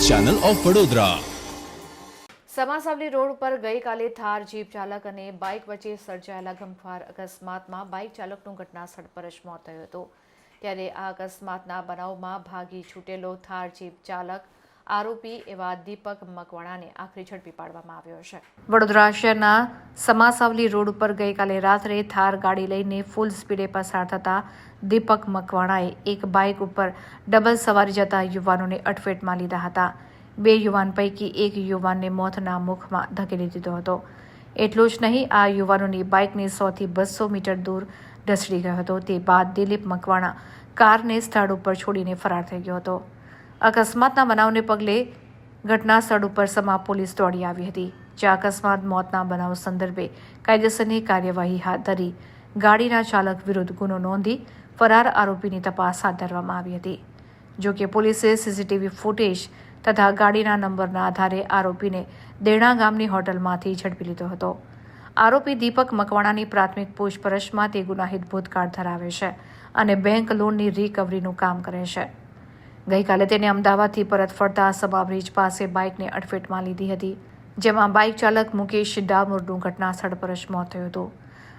Channel of Vadodara. Samasavli road પર ગઈકાલે Thar jeep ચાલક અને બાઇક વચ્ચે સર્જાયેલા ગમખ્વાર અકસ્માતમાં બાઇક ચાલકનું ઘટનાસ્થળ પર જ મોત થયું હતું। ત્યારે આ અકસ્માતના બનાવમાં ભાગી છૂટેલો થાર જીપ ચાલક આરોપી એવા દીપક મકવાણાને આખરે ઝડપી પાડવામાં આવ્યો છે। વડોદરા શહેરના સમાસાવલી રોડ ઉપર ગઈકાલે રાત્રે થાર ગાડી લઈને ફૂલ સ્પીડે પસાર થતા દીપક મકવાણાએ એક બાઇક ઉપર ડબલ સવારી જતા યુવાનોને અડફેટમાં લીધા હતા। બે યુવાન પૈકી એક યુવાનને મોતના મુખમાં ધકેલી દીધો હતો। એટલું જ નહીં, આ યુવાનોની બાઇકને 100 થી 200 મીટર દૂર ઢસડી ગયો હતો। તે બાદ દિલીપ મકવાણા કારને સ્થળ ઉપર છોડીને ફરાર થઈ ગયો હતો। અકસ્માતના બનાવને પગલે ઘટના સ્થળ ઉપર સમા પોલીસ દોડી આવી હતી, જ્યાં અકસ્માત મોતના બનાવ સંદર્ભે કાયદેસરની કાર્યવાહી હાથ ધરી ગાડીના ચાલક વિરુદ્ધ ગુનો નોંધી ફરાર આરોપીની તપાસ હાથ ધરવામાં આવી હતી। જો કે પોલીસે સીસીટીવી ફૂટેજ તથા ગાડીના નંબરના આધારે આરોપીને દેણા ગામની હોટલમાંથી ઝડપી લીધો હતો। આરોપી દીપક મકવાણાની પ્રાથમિક પૂછપરછમાં તે ગુનાહિત ભૂતકાળ ધરાવે છે અને બેંક લોનની રિકવરીનું કામ કરે છે। ગઈકાલે તેને અમદાવાદથી પરત ફરતા સમા બ્રિજ પાસે બાઇકને અડફેટમાં લીધી હતી, જેમાં બાઇક ચાલક મુકેશ ડામોરનું ઘટનાસ્થળ પર જ મોત થયું હતું।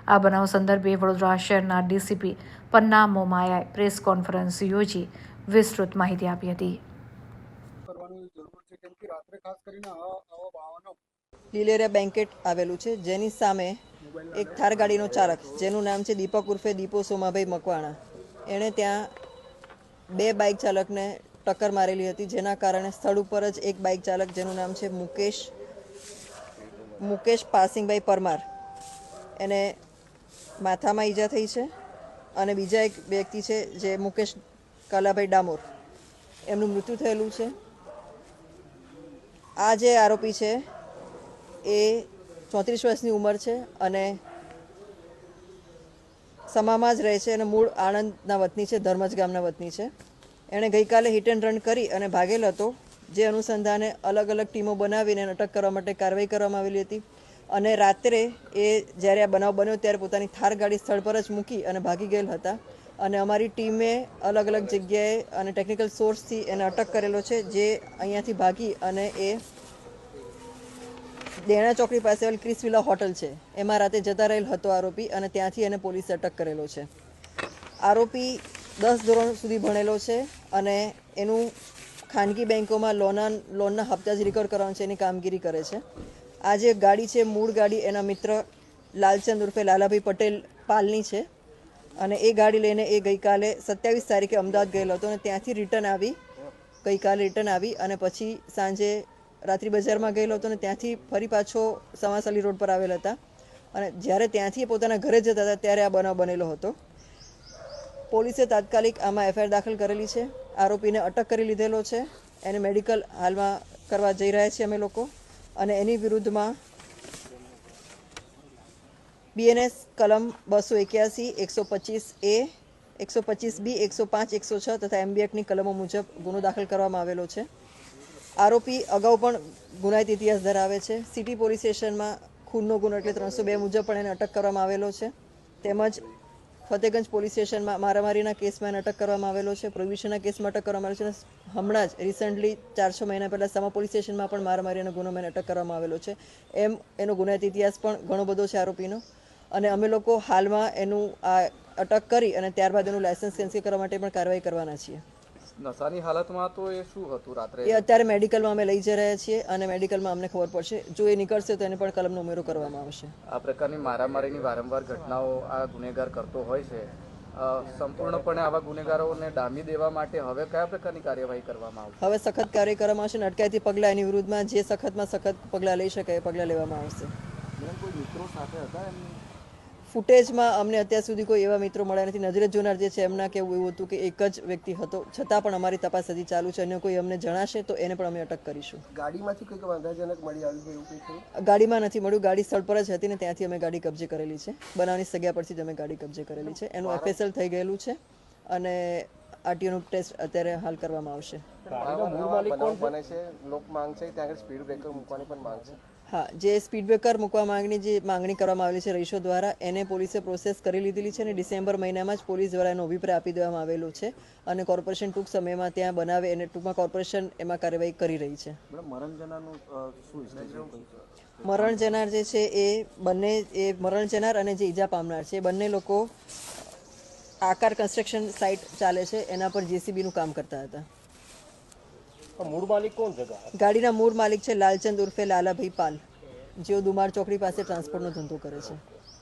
આ બનાવ સંદર્ભે વડોદરા શહેરના ડીસીપી પન્ના મોમાયાએ પ્રેસ કોન્ફરન્સ યોજી વિસ્તૃત માહિતી આપી હતી। લીલેરિયા બેન્કેટ આવેલું છે, જેની સામે એક થાર ગાડીનો ચાલક જેનું નામ છે દીપક ઉર્ફે દીપો સોમાભાઈ મકવાણા, એણે ત્યાં બે બાઇક ચાલકને ટક્કર મારેલી હતી, જેના કારણે સ્થળ ઉપર જ એક બાઇક ચાલક જેનું નામ છે મુકેશ પાસિંગભાઈ પરમાર, એને માથામાં ઈજા થઈ છે અને બીજા એક વ્યક્તિ છે જે મુકેશ કાલાભાઈ ડામોર, એમનું મૃત્યુ થયેલું છે। આ જે આરોપી છે એ 34 વર્ષની ઉંમર છે અને સમામાં જ રહે છે અને મૂળ આણંદના વતની છે, ધર્મજ ગામના વતની છે। એણે ગઈકાલે હિટ એન્ડ રન કરી અને ભાગેલ હતો, જે અનુસંધાને અલગ અલગ ટીમો બનાવીને અટક કરવા માટે કાર્યવાહી કરવામાં આવેલી હતી અને રાત્રે એ જ્યારે આ બનાવ બન્યો ત્યારે પોતાની થાર ગાડી સ્થળ પર જ મૂકી અને ભાગી ગયેલ હતા અને અમારી ટીમે અલગ અલગ જગ્યાએ અને ટેકનિકલ સોર્સથી એને અટક કરેલો છે, જે અહીંયાથી ભાગી અને એ દેણા ચોકડી પાસે આવેલ ક્રિસ વિલા હોટલ છે એમાં રાતે જતા રહેલ હતો આરોપી, અને ત્યાંથી એને પોલીસે અટક કરેલો છે। આરોપી 10 ધોરણ સુધી ભણેલો છે અને એનું ખાનગી બેન્કોમાં લોનના હપ્તા જ રિકવર કરવાનું છે એની કામગીરી કરે છે। આ જે ગાડી છે, મૂળ ગાડી એના મિત્ર લાલચંદ ઉર્ફે લાલાભાઈ પટેલ પાલની છે અને એ ગાડી લઈને એ ગઈકાલે 27 તારીખે અમદાવાદ ગયેલો હતો અને ત્યાંથી ગઈકાલે રિટર્ન આવી અને પછી સાંજે રાત્રિ બજારમાં ગયેલો હતો અને ત્યાંથી ફરી પાછો સમાસાલી રોડ પર આવેલ હતા અને જ્યારે ત્યાંથી પોતાના ઘરે જતા હતા ત્યારે આ બનાવ બનેલો હતો। પોલીસે તાત્કાલિક આમાં એફઆઈઆર દાખલ કરેલી છે, આરોપીને અટક કરી લીધેલો છે, એને મેડિકલ હાલમાં કરવા જઈ રહ્યા છીએ અમે લોકો અને એની વિરુદ્ધમાં બીએનએસ કલમ 281, 125A, 125B, 105, 106 તથા એમબી એક્ટની કલમો મુજબ ગુનો દાખલ કરવામાં આવેલો છે। આરોપી અગાઉ પણ ગુનાહિત ઇતિહાસ ધરાવે છે। સિટી પોલીસ સ્ટેશનમાં ખૂનનો ગુનો એટલે 302 મુજબ પણ એને અટક કરવામાં આવેલો છે, તેમજ ફતેગંજ પોલીસ સ્ટેશનમાં મારામારીના કેસમાં એને અટક કરવામાં આવેલો છે, પ્રોહિબિશનના કેસમાં અટક કરવામાં આવેલો છે। હમણાં જ રિસન્ટલી 4-6 મહિના પહેલાં સમા પોલીસ સ્ટેશનમાં પણ મારામારીનો ગુનો એને અટક કરવામાં આવેલો છે। એમ એનો ગુનાહિત ઇતિહાસ પણ ઘણો બધો છે આરોપીનો અને અમે લોકો હાલમાં એનું આ અટક કરી અને ત્યારબાદ એનું લાયસન્સ કેન્સલ કરવા માટે પણ કાર્યવાહી કરવાના છીએ। નશાની હાલતમાં તો એ શું હતું રાત્રે? એ અત્યારે મેડિકલમાં અમે લઈ જઈ રહ્યા છીએ અને મેડિકલમાં અમને ખબર પડશે, જો એ નીકળશે તો એને પણ કલમનો ઉમેરો કરવામાં આવશે। આ પ્રકારની મારામારીની વારંવાર ઘટનાઓ આ ગુનેગાર કરતો હોય છે, સંપૂર્ણપણે આવા ગુનેગારોને ડામી દેવા માટે હવે કયા પ્રકારની કાર્યવાહી કરવામાં આવશે? હવે સખત કાર્યવાહી કરવામાં આવશે અને અટકાયતી પગલાં એની વિરુદ્ધમાં જે સખતમાં સખત પગલાં લઈ શકાય એ પગલાં લેવામાં આવશે। કોઈ મિત્રો સાથે હતા ફૂટેજમાં અમને અત્યાર સુધી કોઈ એવા મિત્રો મળ્યા નથી। નજરે જોનાર જે છે એમના કહેવું એવું હતું કે એક જ વ્યક્તિ હતો, છતાં પણ અમારી તપાસ હજી ચાલુ છે, અન્ય કોઈ અમને જણાશે તો એને પણ અમે અટક કરીશું। ગાડીમાંથી કંઈક વાંધાજનક મળી આવ્યું હોય એવું કંઈ થયું? ગાડીમાં નથી મળ્યું, ગાડી સ્થળ પર જ હતી ને ત્યાંથી અમે ગાડી કબજે કરેલી છે, બનાવની જગ્યા પરથી જ અમે ગાડી કબજે કરેલી છે। એનું એફએસએલ થઈ ગયેલું છે અને આરટીઓનું ટેસ્ટ અત્યારે હાલ કરવામાં આવશે। મૂળ માલિક કોણ બને છે? લોક માંગ છે ત્યાં આગળ સ્પીડ બ્રેકર મૂકવાની પણ માંગ છે। હા, જે સ્પીડ બ્રેકર મૂકવા માંગણી કરવામાં આવેલી છે રહીશો દ્વારા, એને પોલીસે પ્રોસેસ કરી લીધેલી છે અને ડિસેમ્બર મહિનામાં જ પોલીસ દ્વારા એનો અભિપ્રાય આપી દેવામાં આવેલો છે અને કોર્પોરેશન ટૂંક સમયમાં ત્યાં બનાવે અને ટૂંકમાં કોર્પોરેશન એમાં કાર્યવાહી કરી રહી છે. મરણ જનાર જે છે એ મરણ જનાર અને જે ઈજા પામનાર છે એ બંને લોકો આકાર કન્સ્ટ્રક્શન સાઇટ ચાલે છે એના પર જેસીબીનું કામ કરતા હતા. મૂળ માલિક કોણ છે? ગાડીના મૂળ માલિક છે લાલચંદ ઉર્ફે લાલાભાઈ પાલ, જેઓ દુમાર ચોકડી પાસે ટ્રાન્સપોર્ટનો ધંધો કરે છે.